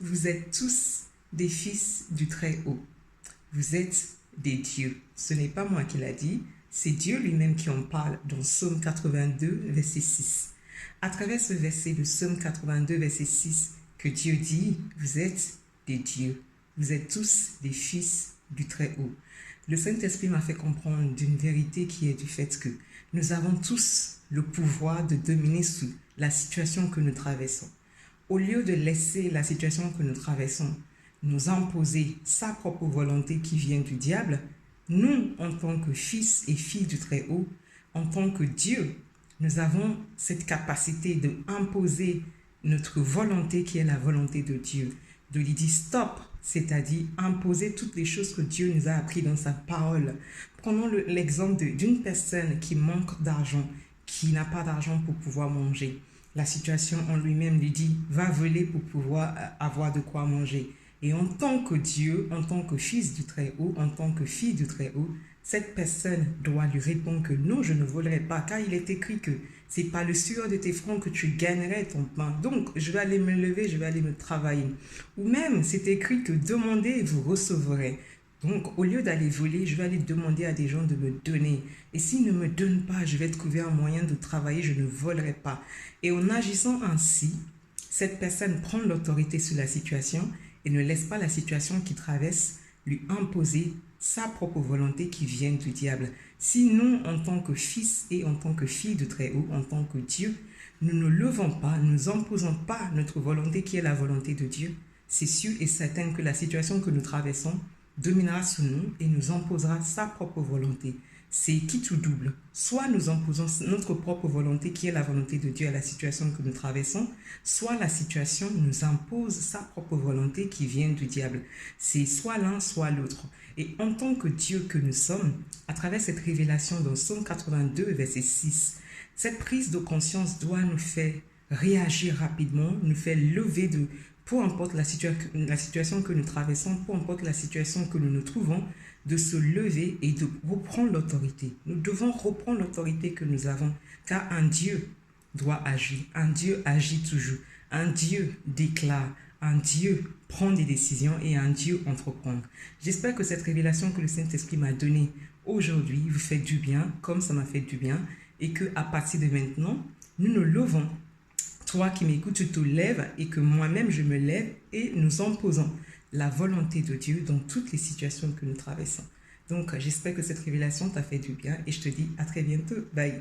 Vous êtes tous des fils du Très-Haut. Vous êtes des dieux. Ce n'est pas moi qui l'a dit, c'est Dieu lui-même qui en parle dans Psaume 82, verset 6. À travers ce verset de Psaume 82, verset 6, que Dieu dit, vous êtes des dieux. Vous êtes tous des fils du Très-Haut. Le Saint-Esprit m'a fait comprendre d'une vérité qui est du fait que nous avons tous le pouvoir de dominer sous la situation que nous traversons. Au lieu de laisser la situation que nous traversons nous imposer sa propre volonté qui vient du diable, nous, en tant que fils et filles du Très-Haut, en tant que Dieu, nous avons cette capacité d'imposer notre volonté qui est la volonté de Dieu, de lui dire stop, c'est-à-dire imposer toutes les choses que Dieu nous a apprises dans sa parole. Prenons l'exemple d'une personne qui manque d'argent, qui n'a pas d'argent pour pouvoir manger. La situation en lui-même lui dit, va voler pour pouvoir avoir de quoi manger. Et en tant que Dieu, en tant que fils du Très-Haut, en tant que fille du Très-Haut, cette personne doit lui répondre que non, je ne volerai pas, car il est écrit que c'est pas le sueur de tes fronts que tu gagnerais ton pain. Donc, je vais aller me lever, je vais aller me travailler. Ou même, c'est écrit que demandez et vous recevrez. Donc, au lieu d'aller voler, je vais aller demander à des gens de me donner. Et s'ils ne me donnent pas, je vais trouver un moyen de travailler, je ne volerai pas. Et en agissant ainsi, cette personne prend l'autorité sur la situation et ne laisse pas la situation qui traverse lui imposer sa propre volonté qui vient du diable. Si nous, en tant que fils et en tant que filles de Très-Haut, en tant que Dieu, nous ne levons pas, nous n'imposons pas notre volonté qui est la volonté de Dieu, c'est sûr et certain que la situation que nous traversons dominera sur nous et nous imposera sa propre volonté. C'est quitte ou double. Soit nous imposons notre propre volonté qui est la volonté de Dieu à la situation que nous traversons, soit la situation nous impose sa propre volonté qui vient du diable. C'est soit l'un, soit l'autre. Et en tant que Dieu que nous sommes, à travers cette révélation dans Psaume 82, verset 6, cette prise de conscience doit nous faire réagir rapidement, nous faire lever de... Peu importe la situation que nous traversons, peu importe la situation que nous nous trouvons, de se lever et de reprendre l'autorité. Nous devons reprendre l'autorité que nous avons, car un Dieu doit agir. Un Dieu agit toujours. Un Dieu déclare. Un Dieu prend des décisions et un Dieu entreprend. J'espère que cette révélation que le Saint-Esprit m'a donnée aujourd'hui vous fait du bien, comme ça m'a fait du bien, et qu'à partir de maintenant, nous nous levons. Toi qui m'écoutes, tu te lèves et que moi-même je me lève et nous imposons la volonté de Dieu dans toutes les situations que nous traversons. Donc, j'espère que cette révélation t'a fait du bien et je te dis à très bientôt. Bye.